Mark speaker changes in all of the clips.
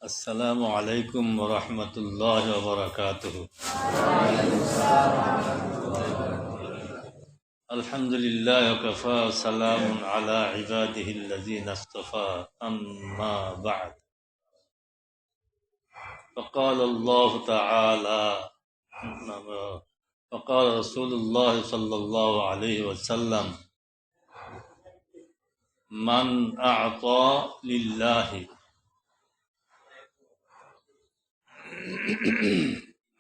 Speaker 1: আসসালামু আলাইকুম ওয়া রাহমাতুল্লাহি ওয়া বারাকাতুহু। আলহামদুলিল্লাহি ওয়া কাফা, সালামুন আলা ইবাদিহিল্লাযীনা ইসতাফা, আম্মা বা'দ। فقال الله تعالى فقال رسول الله صلى الله عليه وسلم من أعطى لله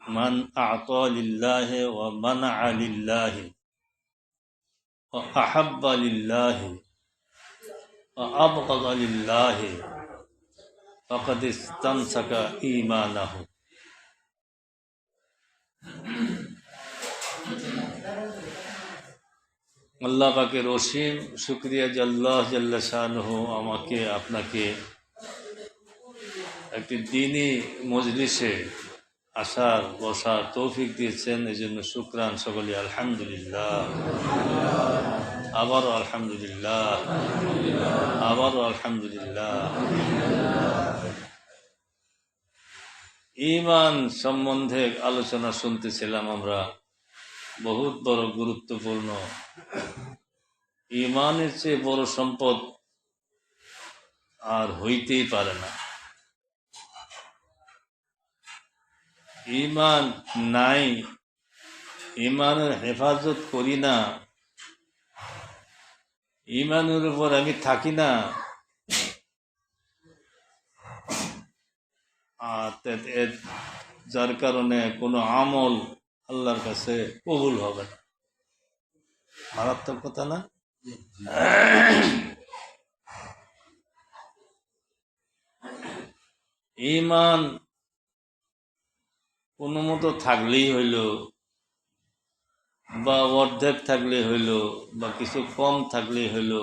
Speaker 1: من أعطى لله ومنع لله وأحب لله وأبغض لله فقد استمسك إيمانه। আল্লাহ পাকের অসীম শুকরিয়া যে আল্লাহ জাল্লা শানুহু আমাকে আপনাকে একটি দ্বীনি মজলিসে আসার বসার তৌফিক দিয়েছেন, এই জন্য শুকরান। সকলে আলহামদুলিল্লাহ, আবারও আলহামদুলিল্লাহ, আবারও আলহামদুলিল্লাহ। ঈমান সম্বন্ধে আলোচনা শুনতেছিলাম আমরা, বহুত বড় গুরুত্বপূর্ণ। ঈমানের চেয়ে বড় সম্পদ আর হইতেই পারে না। ঈমান নাই, ঈমানের হেফাজত করি না, ঈমানের উপর আমি থাকি না, যার কারণে কোনো আমল আল্লাহর কাছে কবুল হবে না। মারাত্মক কথা না? ঈমান কোনো মতো থাকলেই হইল, বা অর্ধেক থাকলে হইল, বা কিছু কম থাকলেই হইল,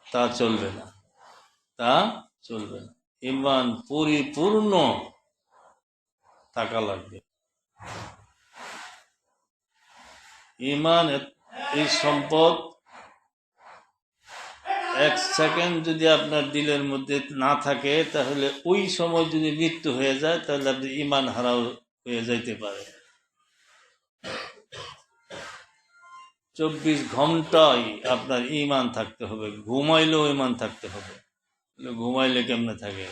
Speaker 1: তা চলবে না, তা চলবে না। ঈমান পরিপূর্ণ থাকা লাগবে। ঈমান এই সম্পদ, এক সেকেন্ড যদি আপনার দিলের মধ্যে না থাকে, তাহলে ওই সময় যদি মৃত্যু হয়ে যায়, তাহলে আপনি ঈমান হারাও হয়ে যাইতে পারে। 24 ঘন্টাই আপনার ঈমান থাকতে হবে, ঘুমাইলেও ঈমান থাকতে হবে। ঘুমাইলে কেমনে থাকে?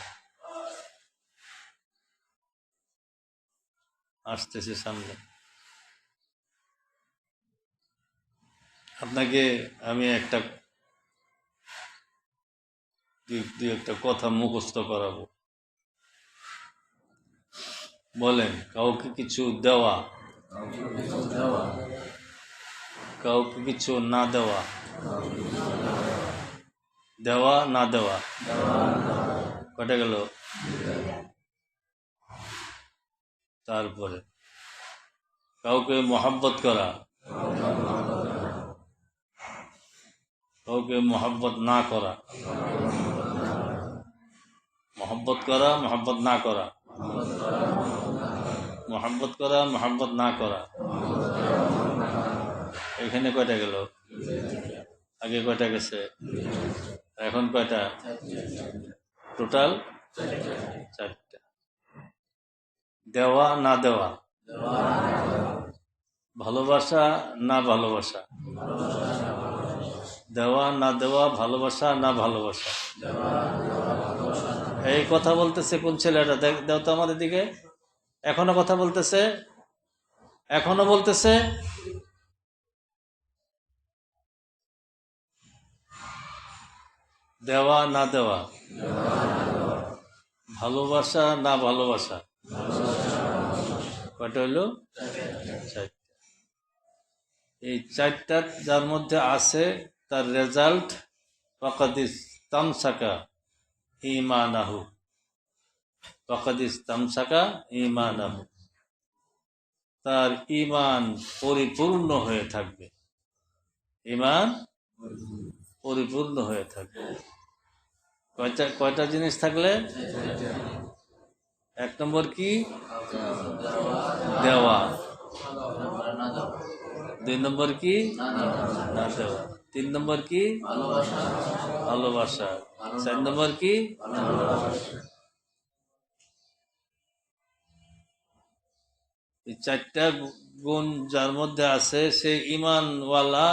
Speaker 1: আসতেছে সামনে। আপনাকে আমি একটা কথা মুখস্থ করাবো। বলেন, কাউকে কিছু দেওয়া, কাউকে কিছু না দেওয়া, দেওয়া না দেওয়া, কটা গেল? তারপরে কাউকে মহব্বত করা, কাউকে মহব্বত না করা, মহব্বত করা, মহব্বত না করা, মহব্বত করা, মহব্বত না করা। এখানে কয়টা গেল? আগে কয়টা গেছে? এখন কয়টা? টোটাল 4টা। দেওয়া না দেওয়া, ভালোবাসা না ভালোবাসা, দেওয়া না দেওয়া, ভালোবাসা না ভালোবাসা। এই কথা বলতেছে কোন ছেলেটা? দেও তো আমাদের দিকে। এখনো কথা বলতেছে, এখনো বলতেছে। দেওয়া না দেওয়া, ভালোবাসা না ভালোবাসা, কয়টা হইল? 4টা। এই 4টা যার মধ্যে আছে, তার রেজাল্ট ফাকাদ ইসতামসাকা ঈমানাহু, ফাকাদ ইসতামসাকা ঈমানাহু। তার ঈমান পরিপূর্ণ হয়ে থাকবে, ঈমান পরিপূর্ণ হয়ে থাকবে। কয়টা জিনিস থাকলে? 1 নম্বর কি? দেওয়া। 2 নম্বর কি? না দেওয়া। 3 নম্বর কি? ভালোবাসা। 4 নম্বর কি? এই 4টা গুণ যার মধ্যে আছে সে ঈমানওয়ালা,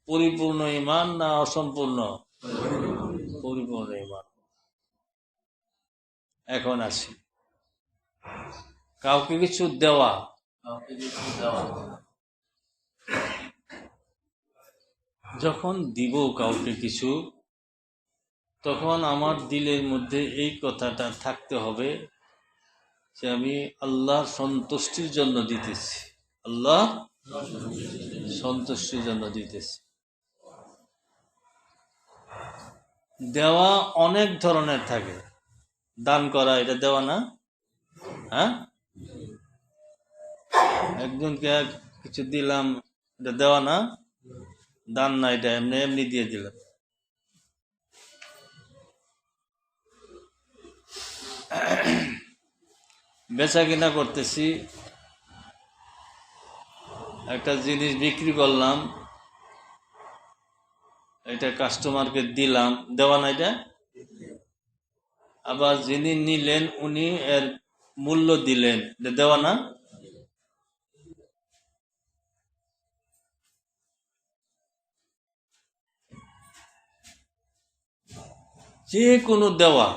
Speaker 1: পরিপূর্ণ ঈমান না অসম্পূর্ণ? পরিপূর্ণ ঈমান। এখন আসি কাউকে কিছু দেওয়া। যখন দিব কাউকে কিছু, তখন আমার দিলের মধ্যে এই কথাটা থাকতে হবে যে আমি আল্লাহ সন্তুষ্টির জন্য দিতেছি, আল্লাহ সন্তুষ্টির জন্য দিতেছি। দেওয়া অনেক ধরনের থাকে। দান করা এটা দেওয়া না? হ্যাঁ, একজনকে কিছু দিলাম, এটা দেওয়া না? দান না, এটা এমনি এমনি দিয়ে দিলাম। বেচা কিনা করতেছি, একটা জিনিস বিক্রি করলাম, এটা কাস্টমারকে দিলাম, দেওয়া না এটা? আবার যিনি নিলেন উনি এর মূল্য দিলেন, এটা দেওয়া না? যে কোনো দেওয়া,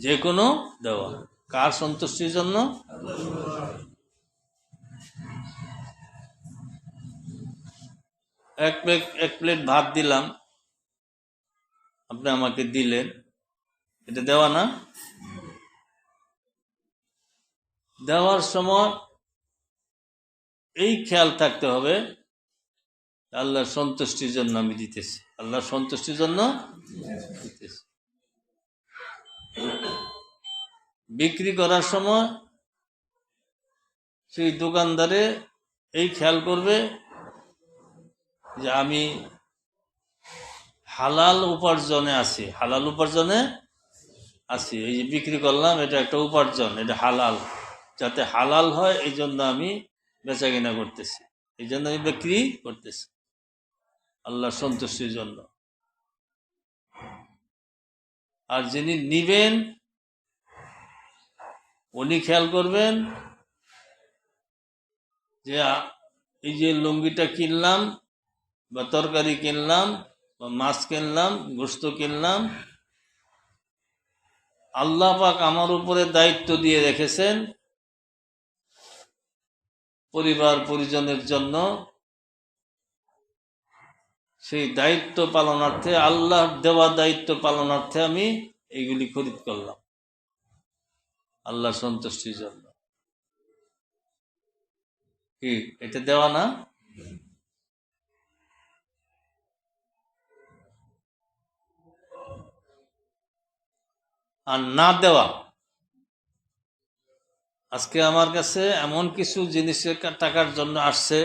Speaker 1: যে কোনো দেওয়া কার সন্তুষ্টির জন্য? এক প্লেট ভাত দিলাম, আপনি আমাকে দিলেন, এটা দেওয়া না? দেওয়ার সময় এই খেয়াল থাকতে হবে আল্লাহর সন্তুষ্টির জন্য আমি দিতেছি, আল্লাহর সন্তুষ্টির জন্য দিতেছি। বিক্রি করার সময় সেই দোকানদারে এই খেয়াল করবে যে আমি হালাল উপার্জনে আছি, হালাল উপার্জনে আছি। এই যে বিক্রি করলাম, এটা একটা উপার্জন, এটা হালাল, যাতে হালাল হয় এই জন্য আমি বেচা কিনা করতেছি, এই জন্য আমি বিক্রি করতেছি আল্লাহর সন্তুষ্টির জন্য। আর যিনি নিবেন উনি খেয়াল করবেন যে এই যে লুঙ্গিটা কিনলাম বা তরকারি কিনলাম বা মাছ কিনলাম, গোশত কিনলাম, আল্লাহ পাক আমার উপরে দায়িত্ব দিয়ে রেখেছেন পরিবার পরিজনের জন্য। সেই দায়িত্ব পালনার্থে, আল্লাহর দেওয়া দায়িত্ব পালনার্থে আমি এইগুলি খরিদ করলাম আল্লাহ সন্তুষ্টির জন্য। কি এটা দেওয়া না? আর না দেওয়া, আজকে আমার কাছে এমন কিছু জিনিসের টাকার জন্য আসছে,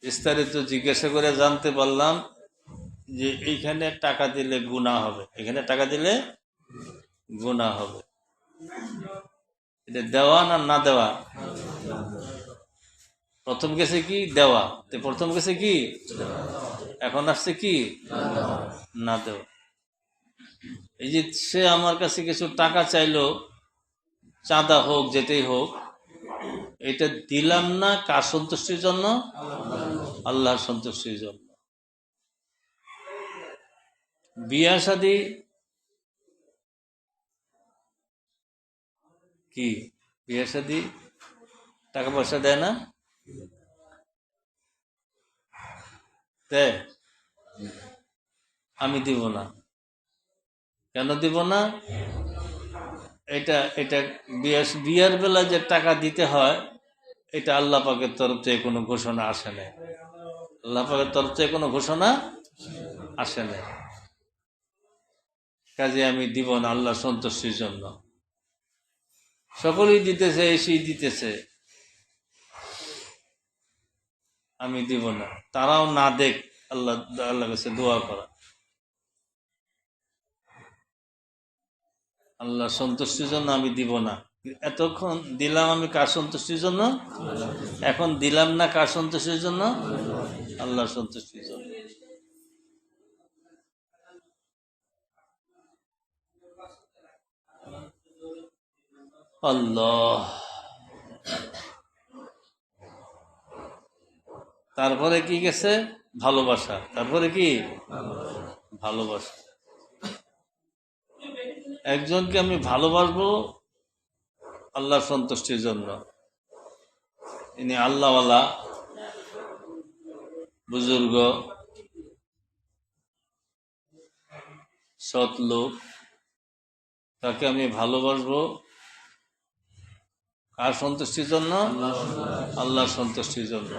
Speaker 1: বিস্তারিত জিজ্ঞাসা করে জানতে পারলাম যে এইখানে টাকা দিলে গুনাহ হবে, এখানে টাকা দিলে গুনাহ হবে। এটা দেওয়া না না দেওয়া? প্রথম গেছে কি দেওয়া, প্রথম গেছে কি, এখন আসছে কি না দেওয়া। এই যে সে আমার কাছে কিছু টাকা চাইলো, চাঁদা হোক যেটাই হোক, এটা দিলাম না কার সন্তুষ্টির জন্য? আল্লাহর সন্তুষ্টির জন্য। বিয়া শাদী কি, বিয়া শাদী টাকা পয়সা দেয় না? দেয়? আমি দিব না। কেন দিব না? এটা এটা বিয়ার বেলা যে টাকা দিতে হয়, এটা আল্লাহ পাকের তরফ থেকে কোনো ঘোষণা আসে না। আল্লাহ পাকের তরফ থেকে কোনো ঘোষণা আসে না, কাজে আমি দিব না আল্লাহ সন্তুষ্টির জন্য। সকলেই দিতেছে, এসেই দিতেছে, আমি দিব না। তারাও না দেখ, আল্লাহ আল্লাহ কাছে দোয়া করা, আল্লাহ সন্তুষ্টির জন্য আমি দিব না। এতক্ষণ দিলাম আমি কার সন্তুষ্টির জন্য, এখন দিলাম না কার সন্তুষ্টির জন্য? আল্লাহর সন্তুষ্টির জন্য। আল্লাহ। তারপরে কি গেছে? ভালোবাসা। তারপরে কি? ভালোবাসা। একজনকে আমি ভালোবাসবো আল্লাহর সন্তুষ্টির জন্য। ইনি আল্লাহওয়ালা বুজুর্গ, সৎ লোক, তাকে আমি ভালোবাসবো কার সন্তুষ্টির জন্য? আল্লাহর সন্তুষ্টির জন্য।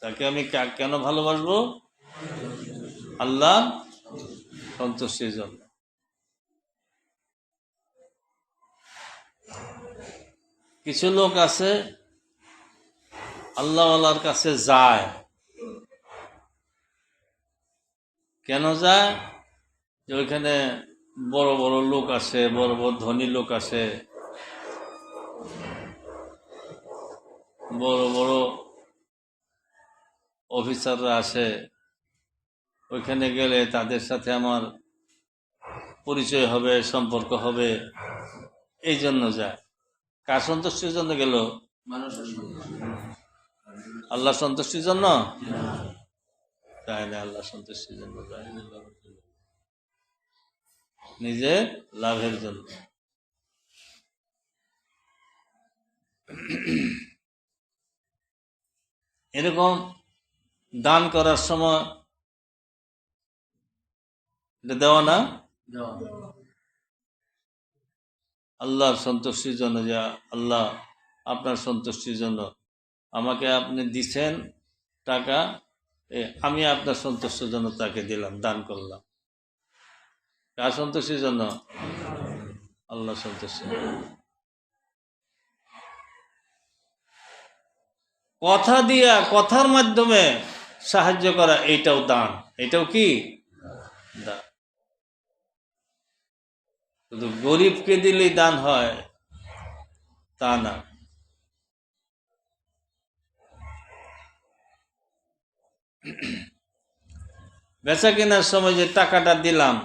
Speaker 1: তাকে আমি কেন ভালোবাসবো? আল্লাহ সন্তুষ্টির জন্য। কিছু লোক আছে আল্লাহওয়ালার কাছে যায়, কেন যায়? যে ওইখানে বড় বড় লোক আসে, বড় বড় ধনী লোক আসে, বড় বড় অফিসাররা আসে, ওইখানে গেলে তাদের সাথে আমার পরিচয় হবে, সম্পর্ক হবে, এই জন্য যায়। কার সন্তুষ্টির জন্য গেল? আল্লাহ সন্তুষ্টির জন্য যায় না, আল্লাহ সন্তুষ্টির জন্য যায়, নিজের লাভের জন্য। এরকম দান করার সময় এটা দেওয়া না, আল্লাহর সন্তুষ্টির জন্য, যে আল্লাহ আপনার সন্তুষ্টির জন্য আমাকে আপনি দিচ্ছেন টাকা, আমি আপনার সন্তুষ্টির জন্য তাকে দিলাম, দান করলাম। কার সন্তুষ্টির জন্য? আল্লাহ সন্তুষ্টির জন্য। কথা দিয়া, কথার মাধ্যমে সাহায্য করা, এইটাও দান। এটাও কি দান? শুধু গরিবকে দিলেই দান হয় তা না। বেচা কেনার সময় যে টাকাটা দিলাম,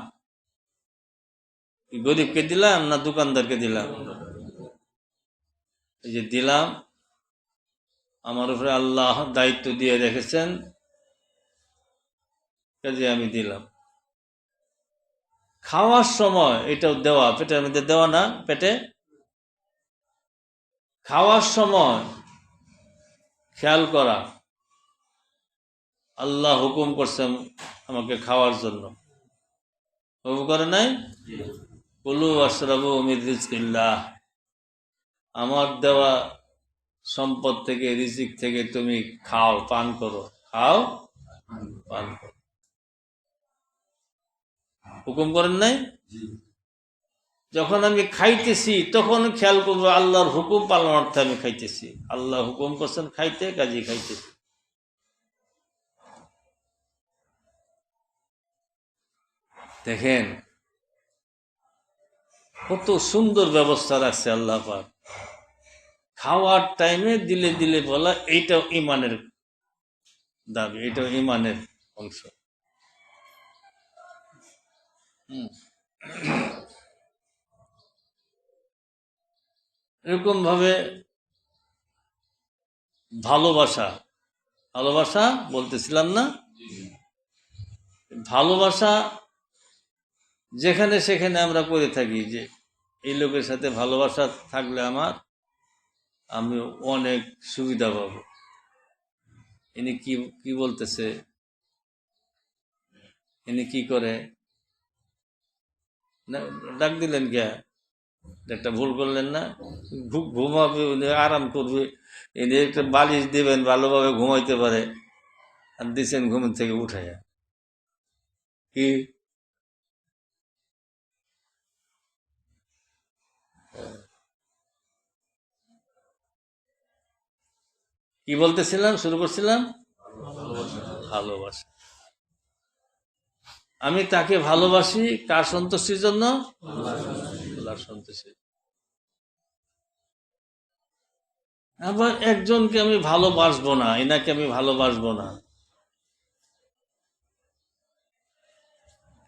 Speaker 1: গরিবকে দিলাম না দোকানদারকে দিলাম? এই যে দিলাম, আমার উপরে আল্লাহ দায়িত্ব দিয়ে রেখেছেন, কাজে আমি দিলাম। খাওয়ার সময় এটাও দেওয়া, পেটের মধ্যে দেওয়া না, পেটে খাওয়ার সময় খেয়াল করা, আল্লাহ হুকুম করছেন আমাকে খাওয়ার জন্য, হুকুম করে নাই? কুলু ওয়াশরাবু মির রিজকিল্লাহ, আমার দেওয়া সম্পদ থেকে, রিজিক থেকে তুমি খাও, পান করো, খাও পান করো। হুকুম করেন নাই? যখন আমি খাইতেছি তখন খেয়াল করবো আল্লাহর হুকুম পালনার্থে আমি খাইতেছি, আল্লাহ হুকুম করছেন খাইতে, কাজে খাইতেছি। দেখেন কত সুন্দর ব্যবস্থা রাখছে আল্লাহ পাক। খাওয়ার টাইমে দিলে দিলে বলা, এইটাও ইমানের দাবি, এটাও ইমানের অংশ। এরকম ভাবে ভালোবাসা, ভালোবাসা বলতেছিলাম না, ভালোবাসা যেখানে সেখানে আমরা করে থাকি, যে এই লোকের সাথে ভালোবাসা থাকলে আমি অনেক সুবিধা পাবো। ইনি কি কি বলতেছে, ইনি কি করে, ডাক দিলেন কে? একটা ভুল করলেন না? ঘুমাবে, আরাম করবে, এনে একটা বালিশ দিবেন, ভালোভাবে ঘুমাইতে পারে, আর দিচ্ছেন ঘুমের থেকে উঠাইয়া। কি কি বলতেছিলাম, শুরু করছিলাম? ভালোবাসা। আমি তাকে ভালোবাসি কার সন্তুষ্টির জন্য? আল্লাহর সন্তুষ্টির। আবার একজনকে আমি ভালোবাসবো না, এনাকে আমি ভালোবাসবো না।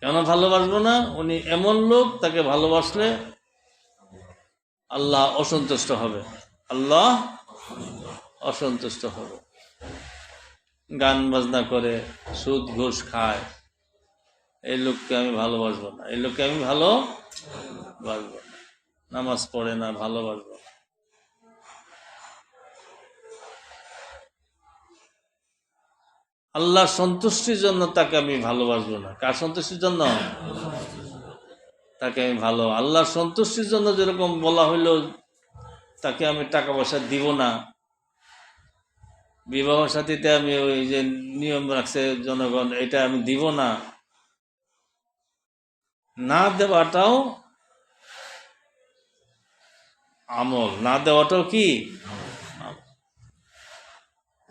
Speaker 1: কেন ভালোবাসবো না? উনি এমন লোক, তাকে ভালোবাসলে আল্লাহ অসন্তুষ্ট হবে, আল্লাহ অসন্তুষ্ট হবে। গান বাজনা করে, সুদ ঘুষ খায়, এই লোককে আমি ভালোবাসবো না, এই লোককে আমি ভালোবাসবো না। নামাজ পড়ে না, ভালোবাসবো না। আল্লাহর সন্তুষ্টির জন্য তাকে আমি ভালোবাসবো না। কার সন্তুষ্টির জন্য? তাকে আমি আল্লাহর সন্তুষ্টির জন্য যেরকম বলা হইলো তাকে আমি টাকা পয়সা দিব না, বিবাহ সাথীতে আমি ওই যে নিয়ম রাখছে জনগণ, এটা আমি দিব না, না দেওয়াটাও আমল, না দেওয়াটাও কি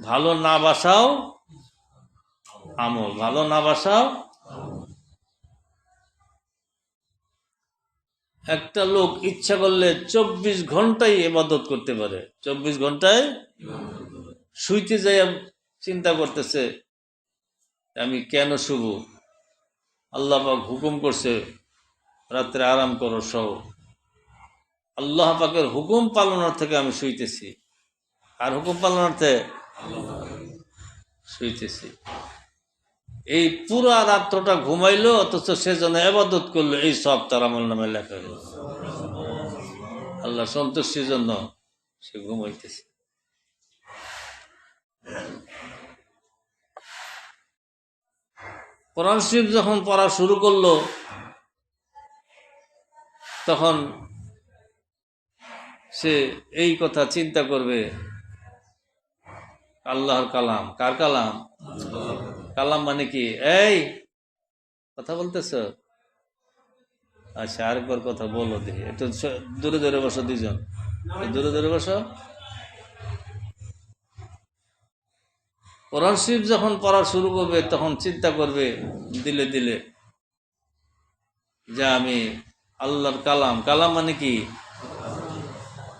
Speaker 1: ভালো না বাসাও আমল, ভালো না বাসাও। একটা লোক ইচ্ছা করলে 24 ঘন্টাই ইবাদত করতে পারে, 24 ঘন্টায় শুইতে যাই চিন্তা করতেছে আমি কেন শুভ, আল্লাহ পাক হুকুম করছে রাত্রে আরাম করো, সহ আল্লাহ পাকের হুকুম পালনের থেকে আমি শুইতেছি, আর হুকুম পালনার্থে শুইতেছি। এই পুরা রাত্রটা ঘুমাইলো, অথচ সে যেন ইবাদত করলো, এই সব তার আমল নামে লেখা হলো। আল্লাহ সন্তুষ্টির জন্য সে ঘুমাইতেছে। কোরআন শরীফ যখন পড়া শুরু করলো, তখন সে এই কথা চিন্তা করবে, আল্লাহর কালাম। কার কালাম? কালাম মানে কি? এই কথা বলতেছ? আচ্ছা, আরেকবার কথা বলো দেখি, একটু দূরে দূরে বসো, দুইজন দূরে দূরে বসো। কোরআন শরীফ যখন পড়া শুরু করবে, তখন চিন্তা করবে দিলে দিলে যে আমি আল্লাহর কালাম, কালাম মানে কি?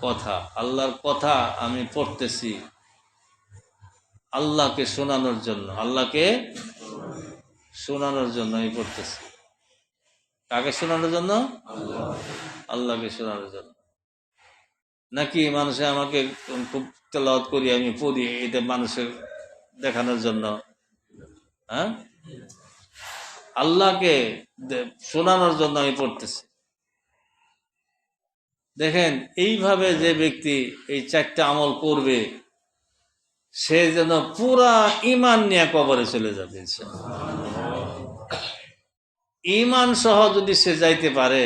Speaker 1: কথা, আল্লাহর কথা আমি পড়তেছি আল্লাহকে শোনানোর জন্য, আল্লাহকে শোনানোর জন্য আমি পড়তেছি। কাকে শোনানোর জন্য? আল্লাহকে শোনানোর জন্য। নাকি মানুষে আমাকে খুব তেলাওয়াত করি, আমি পড়ি, এটা মানুষের দেখানোর জন্য? হ্যাঁ, আল্লাহকে শোনানোর জন্য আমি পড়তেছি। দেখেন, এইভাবে যে ব্যক্তি এই 4টা আমল করবে, সে যেন পুরা ঈমান নিয়ে কবরে চলে যাবে। ঈমান সহ যদি সে যাইতে পারে,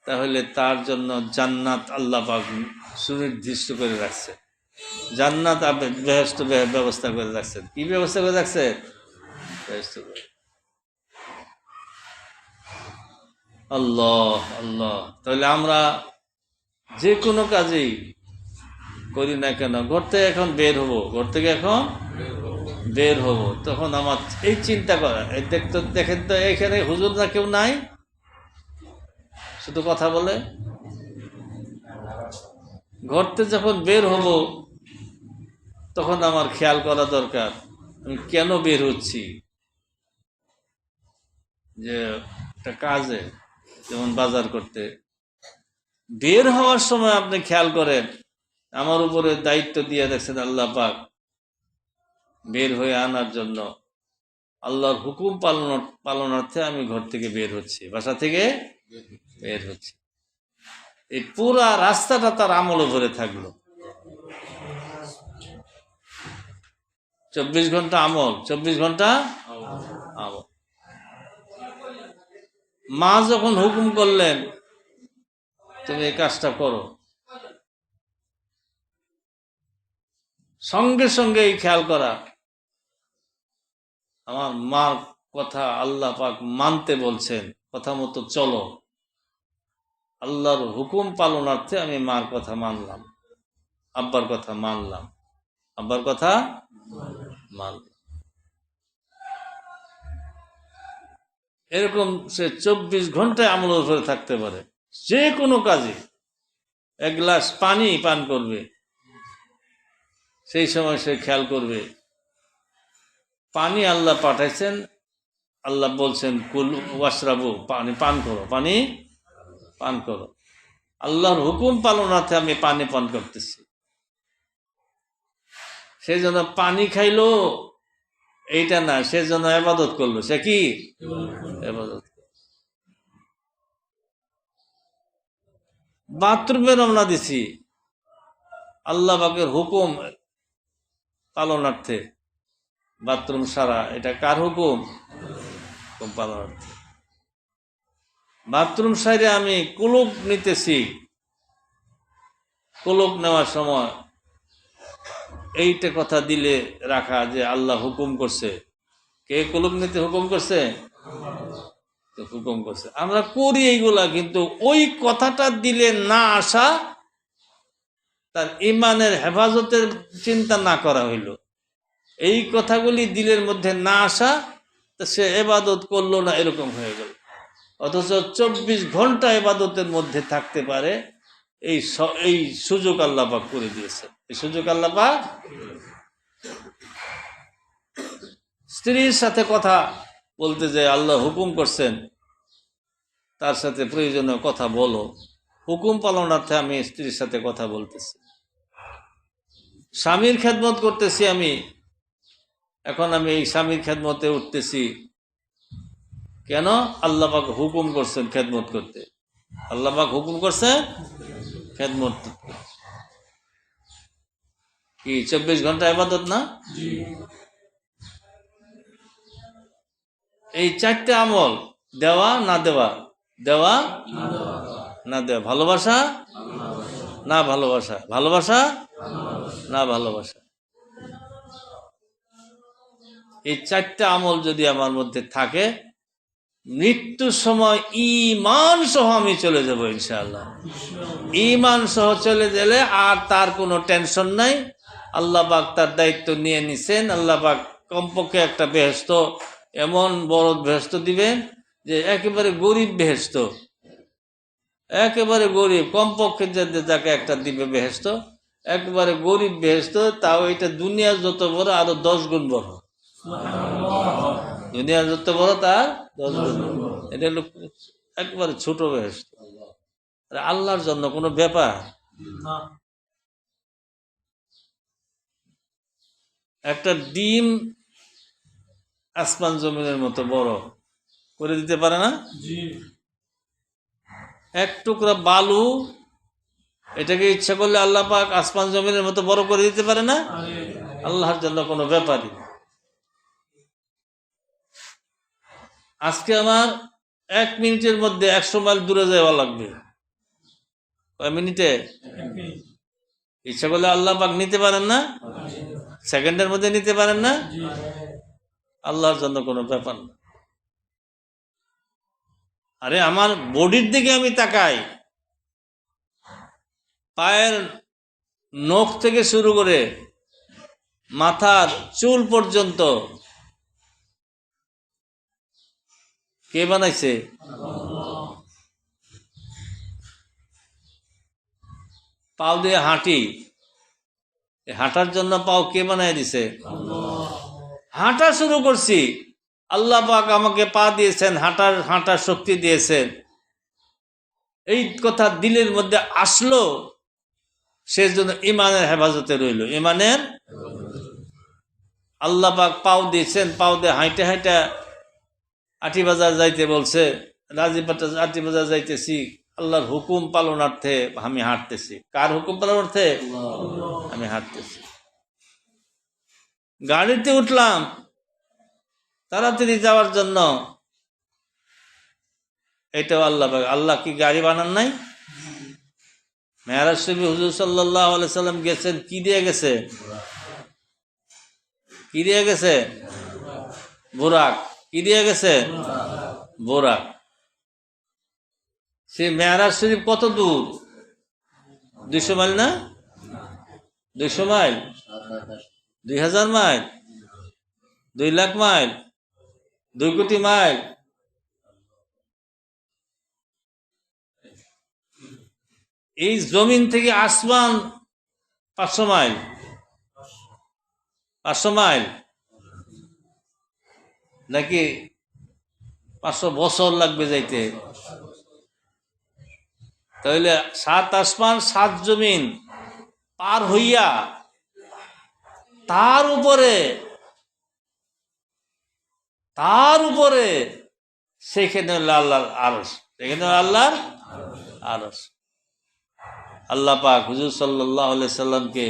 Speaker 1: তাহলে তার জন্য জান্নাত আল্লাহ পাক সুনির্দিষ্ট করে রাখছে। জান্নাত বেহেশত ব্যবস্থা করে রাখছেন। কি ব্যবস্থা করে রাখছে? বেহেশত করে। আল্লাহ আল্লাহ। তাহলে আমরা যে কোনো কাজেই করি না কেন, ঘর থেকে এখন বের হব, ঘর থেকে এখন বের হব, তখন আমার এই চিন্তা করা, দেখেন তো এখানে হুজুর না কেউ নাই, শুধু কথা বলে। ঘর থেকে যখন বের হব, তখন আমার খেয়াল করা দরকার আমি কেন বের হচ্ছি। যে একটা কাজে, যেমন বাজার করতে বের হওয়ার সময় আপনি খেয়াল করেন, আমার উপরে দায়িত্ব দিয়ে দেখছেন আল্লাহ পাক বের হয়ে আনার জন্য, আল্লাহর হুকুম পালনার্থে আমি ঘর থেকে বের হচ্ছি, বাসা থেকে বের হচ্ছি। এই পুরা রাস্তাটা তার আমলে ভরে থাকলো। 24 ঘন্টা আমল, 24 ঘন্টা আমল। মা যখন হুকুম করলেন তুমি এই কাজটা করো, সঙ্গে সঙ্গে এই খেয়াল করা, আমার মার কথা আল্লাহ পাক মানতে বলছেন, কথা মতো চলো। আল্লাহর হুকুম পালনার্থে আমি মার কথা মানলাম, আব্বার কথা মানলাম, আব্বার কথা মানলাম। এরকম সে 24 ঘন্টায় আমলের উপরে থাকতে পারে। যে কোনো কাজে 1 গ্লাস পানি পান করবে, সেই সময় সে খেয়াল করবে পানি আল্লাহ পাঠাইছেন, আল্লাহ বলছেন কুল ওয়াশরাবু, পানি পান করো, পানি পান করো। আল্লাহর হুকুম পালনার্থে আমি পানি পান করতেছি। সেই জন্য পানি খাইলো এইটা না, সে জন্য ইবাদত করলো। সে কি ইবাদত? বাথরুমে রওনা দিছি আল্লাহ পাকের হুকুম পালনার্থে, বাথরুম সারা, এটা কার হুকুম? হুকুম পালনার্থে। বাথরুম সাইডে আমি কুলুপ নিতেছি, কুলুপ নেওয়ার সময় এইটা কথা দিলে রাখা যে আল্লাহ হুকুম করছে। কে কুলুপ নিতে হুকুম করছে? তো হুকুম করছে, আমরা করি এইগুলা, কিন্তু ওই কথাটা দিলে না আসা, তার ইমানের হেফাজতের চিন্তা না করা হইল। এই কথাগুলি দিলের মধ্যে না আসা, তো সে ইবাদত করলো না, এরকম হয়ে গেল। অথচ 24 ঘন্টা ইবাদতের মধ্যে থাকতে পারে, এই সুযোগ আল্লাহ পাক করে দিয়েছে। এই সুযোগ আল্লাহ পাক। স্ত্রীর সাথে কথা বলতে যে আল্লাহ হুকুম করছেন, তার সাথে প্রয়োজনীয় কথা বলো, হুকুম পালনার্থে আমি স্ত্রীর সাথে কথা বলতেছি। স্বামীর খেদমত করতেছি আমি, এখন আমি এই স্বামীর খেদমতে উঠতেছি কেন? আল্লাহ পাক হুকুম করছেন খেদমত করতে, আল্লাহ পাক হুকুম করছেন খেদমত। কি 24 ঘন্টা ইবাদত না? এই 4টে আমল, দেওয়া না দেওয়া, দেওয়া না দেওয়া, ভালোবাসা না ভালোবাসা, ভালোবাসা না ভালোবাসা, এই 4টে আমল যদি আমার মধ্যে থাকে, মৃত্যুর সময় ঈমান সহ আমি চলে যাব ইনশাআল্লাহ। ঈমান সহ চলে গেলে আর তার কোনো টেনশন নাই। আল্লাহ পাক তার দায়িত্ব নিয়ে নিছেন। আল্লাহ পাক কমপক্ষে একটা বেহেশত, এমন বড় বেহেশত দিবেন যে একেবারে গরিব বেহেশত, একেবারে গরিব, কমপক্ষে যাকে একটা দিবে বেহেশত, একেবারে গরিব বেহেশত, তাও এটা দুনিয়া যত বড় আরো 10 গুণ বড়। দুনিয়া যত বড় তার 10 গুণ বড়। এটা হলো একবারে ছোট বেহেশত। আল্লাহর জন্য কোনো ব্যাপার। একটা ডিম আসমান জমিনের মতো বড় করে দিতে পারে না? এক টুকরা বালু, এটাকে ইচ্ছা করলে আল্লাহ পাক আসমান জমিনের মতো বড় করে দিতে পারে না? আল্লাহর জন্য কোনো ব্যাপারই। আজকে আমার 1 মিনিটের মধ্যে 100 মাইল দূরে যাওয়া লাগবে। কয় মিনিটে? ইচ্ছা করলে আল্লাহ পাক নিতে পারেন না? সেকেন্ডের মধ্যে নিতে পারেন না? আল্লাহর জন্য কোনো ব্যাপার না। আরে আমার বডির দিকে আমি তাকাই, পায়ের নখ থেকে শুরু করে মাথার চুল পর্যন্ত কে বানাইছে? পাও দিয়ে হাঁটি, হাঁটার জন্য পাও কে বানাই দিছে? হাঁটা শুরু করছি, আল্লাহ পাক আমাকে পা দিয়েছেন, হাঁটার শক্তি দিয়েছেন। এই কথা দিলের মধ্যে আসলো, সেজন্য ইমানের হেফাজতে রইল। ইমানের, আল্লাহ পাক পাও দিয়েছেন, পাও দিয়ে হাইটে হাইটা আটি বাজার যাইতে বলছে, রাজীবাটা আটি বাজার যাইতেছি, আল্লাহর হুকুম পালনার্থে আমি হাঁটতেছি। কার হুকুম পালনার্থে? আমি হাঁটতেছি। গাড়িতে উঠলাম তাড়াতাড়ি যাওয়ার জন্য, এটাও আল্লাহ পাক। আল্লাহ কি গাড়ি বানান নাই? মেরাজ শরীফে হুজুর সাল্লাল্লাহু আলাইহি সাল্লাম গেছেন, কি দিয়ে গেছে? কি দিয়ে গেছে? বুরাক। কি দিয়ে গেছে? বুরাক। সে মেরাজ শরীফ কত দূর? 200 মাইল না? 200 মাইল, 2000 মাইল, 2 লাখ মাইল, 2 কোটি মাইল। এই জমিন থেকে আসমান 500 মাইল, 500 মাইল নাকি 500 বছর লাগবে যাইতে? তাহলে 7 আসমান 7 জমিন পার হইয়া তার উপরে সেখানে হলো আল্লাহর আরশ, সেখানে হলো আল্লাহর আরশ। আল্লাহ পাক হুজুর সাল্লাল্লাহু আলাইহি সাল্লামকে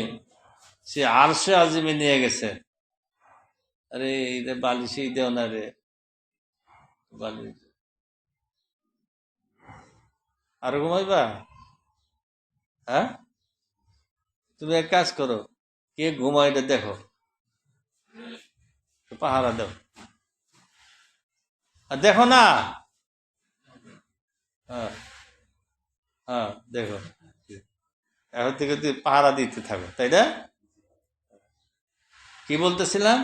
Speaker 1: সে আরশে আজিমে নিয়ে গেছে। আরে এটা বালিশেই দেও না রে, বালিশ আরো ঘুমাইবা? হ্যাঁ, তুমি এক কাজ করো, কে ঘুমায় এটা দেখো, পাহারা দাও। আর দেখো না, হ্যাঁ হ্যাঁ দেখো, এখন থেকে তুই পাহারা দিতে থাকো, তাই না? কি বলতেছিলাম?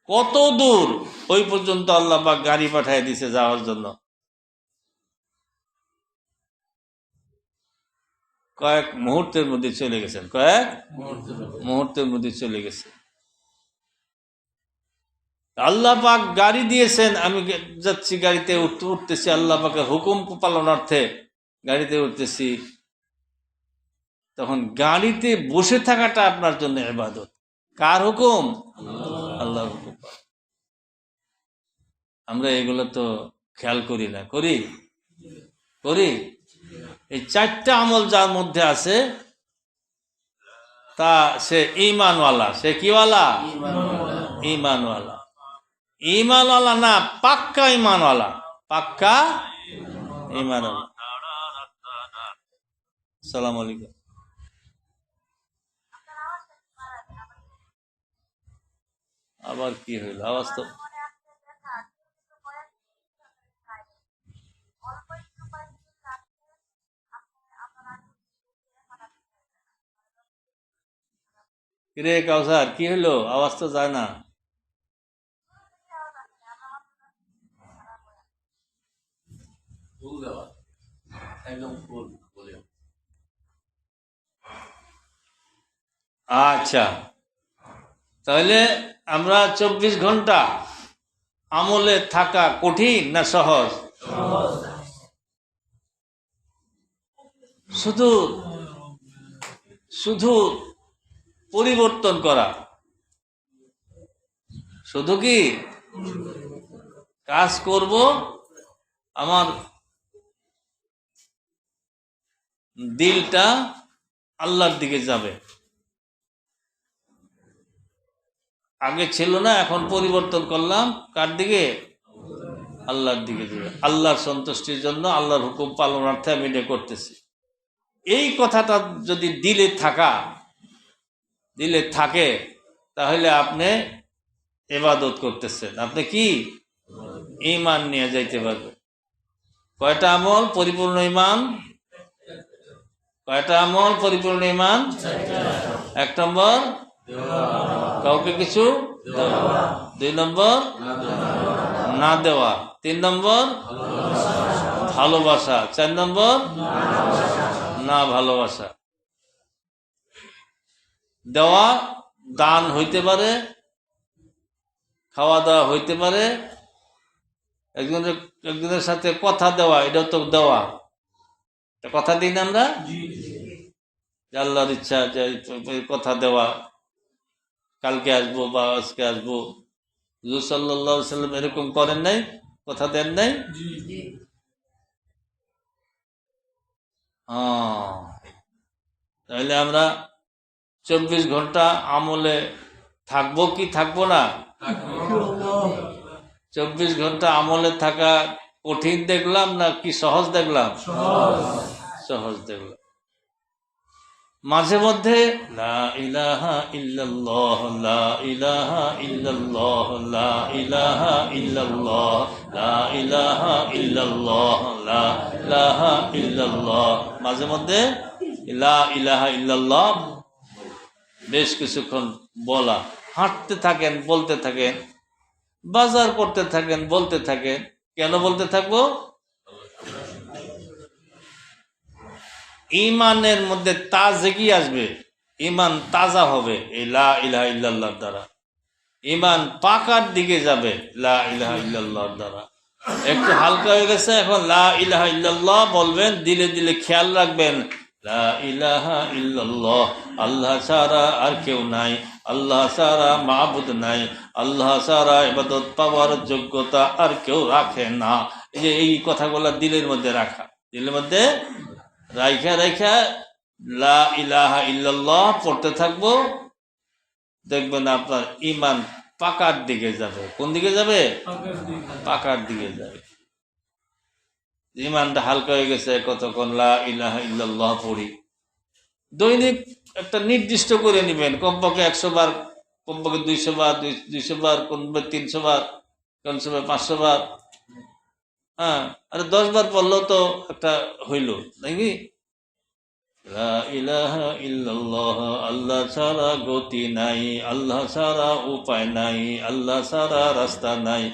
Speaker 1: কত দূর ওই পর্যন্ত আল্লাহ পাক গাড়ি পাঠিয়ে দিছে যাওয়ার জন্য। কয়েক মুহূর্তের মধ্যে চলে গেছেন, কয়েক মুহূর্তের মধ্যে চলে গেছে। আল্লাহ পাক গাড়ি দিয়েছেন, আমি যাচ্ছি গাড়িতে উঠতেছি, আল্লাহ পাকের হুকুম পালনার্থে গাড়িতে উঠতেছি। তখন গাড়িতে বসে থাকাটা আপনার জন্য ইবাদত। কার হুকুম? আল্লাহর হুকুম। আমরা এগুলো তো খেয়াল করি না, করি? এই 4টা আমল যার মধ্যে আছে তা সে ঈমানওয়ালা। সে কিওয়ালা? ঈমানওয়ালা। ঈমানওয়ালা না, পাক্কা ঈমানওয়ালা, পাক্কা ঈমানওয়ালা। আসসালামু আলাইকুম। আবার কি হইল? আওয়াজ তো রে কাউসার, কি হইলো? আওয়াজ তো যায় না। আচ্ছা, তাহলে আমরা 24 ঘন্টা আমলে থাকা কঠিন না সহজ? শুধু পরিবর্তন করা, শুধু কি কাজ করব, আমার দিলটা আল্লাহর দিকে যাবে। আগে ছিল না, এখন পরিবর্তন করলাম কার দিকে? আল্লাহর দিকে যাবে। আল্লাহর সন্তুষ্টির জন্য, আল্লাহর হুকুম পালনার্থে আমি এটা করতেছি। এই কথাটা যদি দিলে থাকে তাহলে আপনি ইবাদত করতেছেন, আপনি কি ঈমান নিয়ে যাইতে পারবেন। কয়টা আমল পরিপূর্ণ ঈমান? কয়টা আমল পরিপূর্ণ ঈমান? 1 নম্বর কাউকে কিছু দেওয়া, 2 নম্বর না দেওয়া, 3 নম্বর ভালোবাসা, 4 নম্বর না ভালোবাসা। দেওয়া দান হইতে পারে, খাওয়া দাওয়া হইতে পারে, একজনের সাথে কথা দেওয়া, এটাও তো দেওয়া। কথা দিই না আমরা, আল্লাহর ইচ্ছা যে কথা দেওয়া, কালকে আসবো বা আজকে আসবো। হুজুর সাল্লাল্লাহু আলাইহি সাল্লাম এরকম করেন নাই? কথা দেন নাই? তাহলে আমরা 24 ঘন্টা আমলে থাকবো কি থাকবো না? 24 ঘন্টা আমলে থাকা কঠিন দেখলাম না কি সহজ দেখলাম? সহজ দেখলাম। মাঝে মধ্যে লা ইলাহা ইল্লাল্লাহ, লা ইলাহা ইল্লাল্লাহ, লা ইলাহা ইল্লাল্লাহ, লা ইলাহা ইল্লাল্লাহ, লা ইলাহা ইল্লাল্লাহ, মাঝে মধ্যে লা ইলাহা ইল্লাল্লাহ বেশ কিছুক্ষণ বলা। হাঁটতে থাকেন, বলতে থাকেন, বাজার করতে থাকেন, বলতে থাকেন। কেন বলতে থাকবো? ইমানের মধ্যে তাজগি আসবে, ইমান তাজা হবে এই লা ইলাহা ইল্লাল্লাহর দ্বারা। ইমান পাকার দিকে যাবে লা ইলাহা ইল্লাল্লাহর দ্বারা। একটু হালকা হয়ে গেছে, এখন লা ইলাহা ইল্লাল্লাহ বলবেন, দিলে দিলে খেয়াল রাখবেন লা ইলাহা ইল্লাল্লাহ, আল্লাহ ছাড়া আর কেউ নাই, আল্লাহ ছাড়া মাবুদ নাই, আল্লাহ ছাড়া ইবাদত পাওয়ার যোগ্যতা আর কেউ রাখে না। এই যে এই কথাগুলো দিলের মধ্যে রাখা, দিলের মধ্যে রাইখা রাইখা লা ইলাহা ইল্লাল্লাহ পড়তে থাকবো, দেখবেন আপনার ইমান পাকার দিকে যাবে। কোন দিকে যাবে? পাকার দিকে যাবে। ইমানটা হালকা হয়ে গেছে, কতক্ষণ লা ইলাহা ইল্লাল্লাহ পড়ি। দৈনিক একটা নির্দিষ্ট করে নেবেন, কমপক্ষে 100 বার, কমপক্ষে 200 বার, 200 বার, কোন 300 বার, কোন সময় 500 বার। হ্যাঁ, আরে 10 বার পড়লেও তো একটা হইল নাকি? লা ইলাহা ইল্লাল্লাহ, আল্লাহ ছাড়া গতি নাই, আল্লাহ ছাড়া উপায় নাই, আল্লাহ ছাড়া রাস্তা নাই,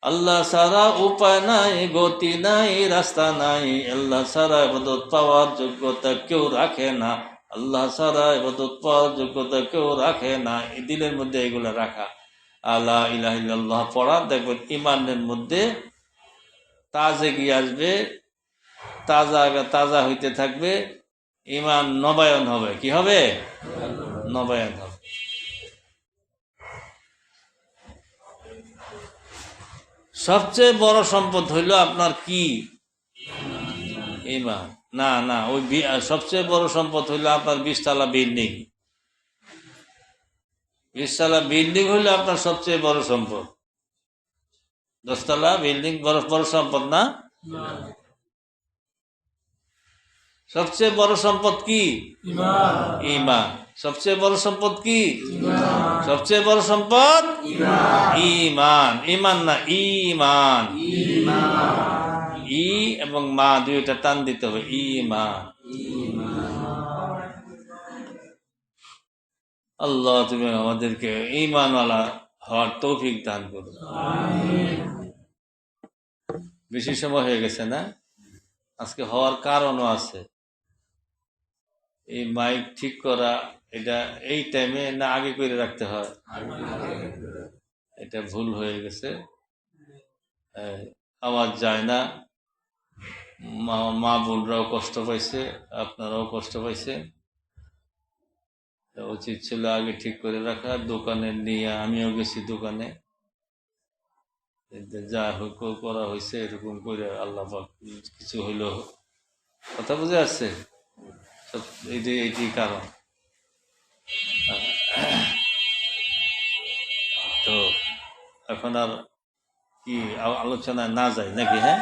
Speaker 1: আল্লাহ ছাড়া উপায় নাই, গতি নাই, রাস্তা নাই, আল্লাহ ছাড়া ইবাদত পাওয়ার যোগ্যতা কেউ রাখে না, আল্লাহ ছাড়া ইবাদত পাওয়ার যোগ্যতা কেউ রাখে না। এই দিলের মধ্যে এগুলো রাখা, লা ইলাহা ইল্লাল্লাহ পড়া, দেখবেন ইমানের মধ্যে তাজগি আসবে, তাজা তাজা হইতে থাকবে, ইমান নবায়ন হবে। কি হবে? নবায়ন হবে। সবচেয়ে বড় সম্পদ হইল আপনার কি? ইমান। না না, ওই সবচেয়ে বড় সম্পদ হইল আপনার 20 তলা বিল্ডিং। 20 তলা বিল্ডিং হইল আপনার সবচেয়ে বড় সম্পদ। 10 তলা বিল্ডিং বড় বড় সম্পদ না? সবচেয়ে বড় সম্পদ কি? ঈমান। সবচেয়ে বড় সম্পদ কি? সবচেয়ে বড় সম্পদ ঈমান। ঈমান না, ঈমান। ই এবং মা দুইটা টান দিতে হবে, ঈমান। আল্লাহ তুমি আমাদেরকে ঈমানওয়ালা হওয়ার তৌফিক দান করো। বেশি সময় হয়ে গেছে না? আজকে হওয়ার কারণও আছে। এই মাইক ঠিক করা, এটা এই টাইমে না আগে করে রাখতে হয়? এটা ভুল হয়ে গেছে, আওয়াজ যায় না। মা বোনরাও কষ্ট পাইছে, আপনারাও কষ্ট পাইছে। উচিত ছিল আগে ঠিক করে রাখা। দোকানে নিয়ে আমিও গেছি, দোকানে যা করা হয়েছে এরকম করে আল্লাহ পাক কিছু হইল। কথা বুঝে আসছে? সব এইটি কারণ। তো এখন আর কি আলোচনায় না যায় নাকি? হ্যাঁ,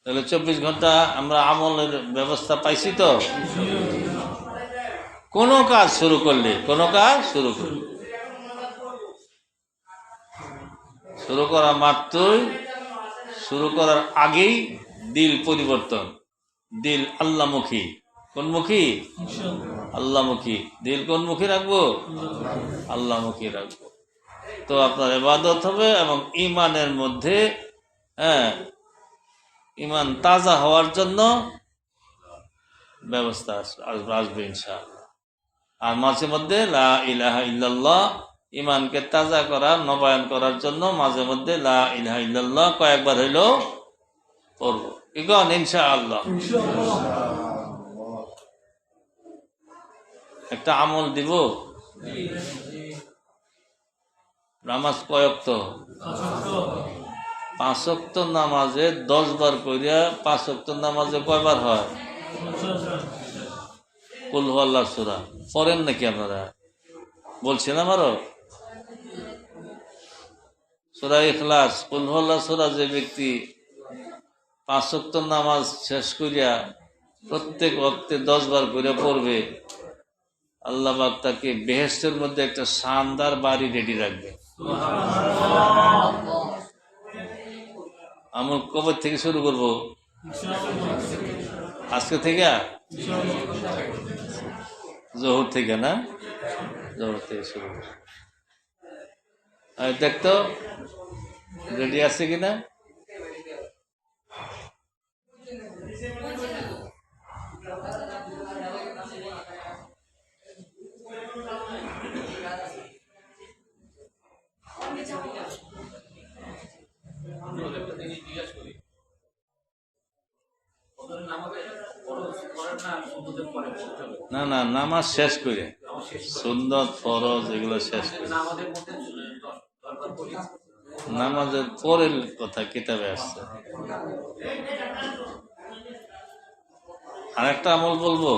Speaker 1: তাহলে 24 ঘন্টা আমরা আমলের ব্যবস্থা পাইছি তো। কোনো কাজ শুরু করলে শুরু করা মাত্রই, শুরু করার আগেই দিল পরিবর্তন। দিল আল্লাহমুখী। কোনমুখী? আল্লাহমুখী। দিল কোনমুখী রাখবো? আল্লাহমুখী রাখবো। তো আপনার ইবাদত হবে এবং ইমানের মধ্যে ইমান তাজা হওয়ার জন্য ব্যবস্থা আসবে ইনশাআল্লাহ। আর মাঝে মধ্যে লা ইলাহা ইল্লাল্লাহ, ইমানকে তাজা করার, নবায়ন করার জন্য মাঝে মধ্যে লা ইলাহা ইল্লাল্লাহ কয়েকবার হইলো পড়বো। কি কন? ইনশাআল্লাহ। একটা আমল দিব। নামাজ কয় ওয়াক্ত? 5 ওয়াক্ত নামাজে 10 বার করিয়া 5 ওয়াক্ত নামাজে কয়বার হয়? কুল হুয়াল্লাহ সূরা পড়েন নাকি আপনারা? বলছিলাম আরো সূরা ইখলাস, কুল হুয়াল্লাহ সূরা যে ব্যক্তি 5 ওয়াক্ত নামাজ শেষ করিয়া প্রত্যেক ওয়াক্তে 10 বার করে পড়বে, আল্লাহ পাক তাকে বেহেশতের মধ্যে একটা শানদার বাড়ি রেডি রাখবে। আমল কবে থেকে শুরু করব? আজকে থেকে? জোহর থেকে না? জোহর থেকে শুরু করব। দেখতো রেডি আছে কিনা? না না, নামাজ শেষ করে, সুন্নত ফরজ এগুলো শেষ করে, নামাজের পরের কথা কিতাবে আসছে। আরেকটা আমল বলবো,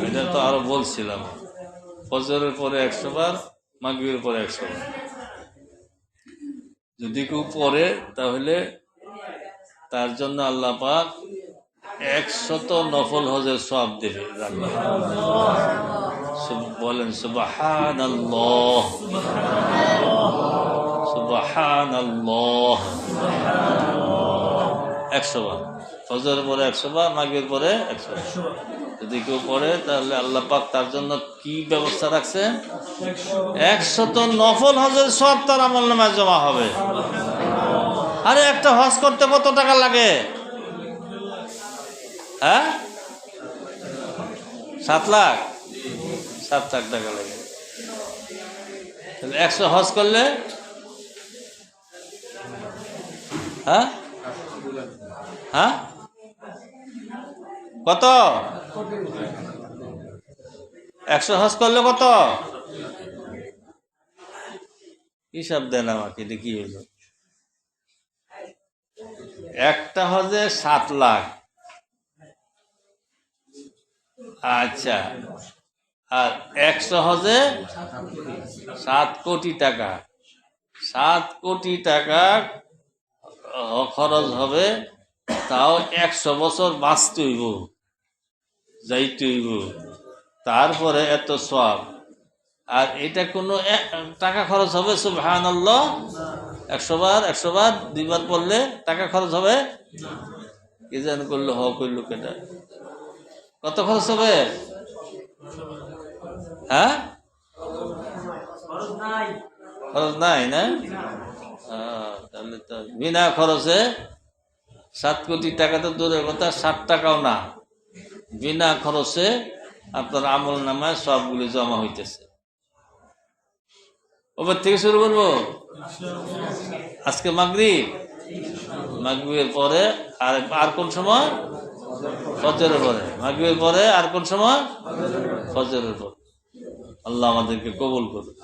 Speaker 1: এটা তো আরো বলছিলাম, ফজরের পরে 100 বার, মাগরিবের পরে 100 বার। যদি কেউ পড়ে তাহলে তার জন্য আল্লাহ পাক 100 নফল হজের সওয়াব দেবে। বলেন সুবহানাল্লাহ, সুবহানাল্লাহ। 100 বার ফজরের পরে, 100 বার মাগরিবের পরে 100 বার। যদি কেউ পড়ে তাহলে আল্লাহ পাক তার জন্য কি ব্যবস্থা রাখছে? 100 নফল হজের সওয়াব তার আমলনামায় জমা হবে। আরে একটা হজ করতে কত টাকা লাগে? হ্যাঁ, 7 লাখ, 7 লাখ টাকা লাগে। 100 হজ করলে হ্যাঁ হ্যাঁ কত? 100 হজ করলে কত? হিসাব দেন আমাকে, এটা কি হইল? একটা হজে 7 লাখ। আচ্ছা, আর 100 হজে 7 কোটি টাকা। 7 কোটি টাকা খরচ হবে, তাও 100 বছর বাঁচতে হইব, যাইতে হইব, তারপরে এত সওয়াব। আর এটা কোনো টাকা খরচ হবে? সুবহানাল্লাহ 100 বার, 100 বার 2 বার পড়লে টাকা খরচ হবে? কি জান করলো করলো কেটা, কত খরচ হবে? হ্যাঁ, খরচ নাই না? তাহলে তো বিনা খরচে 7 কোটি টাকা তো দূরের কথা, 60 টাকাও না, বিনা খরচে আপনার আমল নামায় সবগুলি জমা হইতেছে। ওপর থেকে শুরু করবো। আজকে মাগরিবের পরে, আর কোন সময়? ফজরের পরে। মাগরিবের পরে আর কোন সময়? ফজরের পরে। আল্লাহ আমাদেরকে কবুল করুন।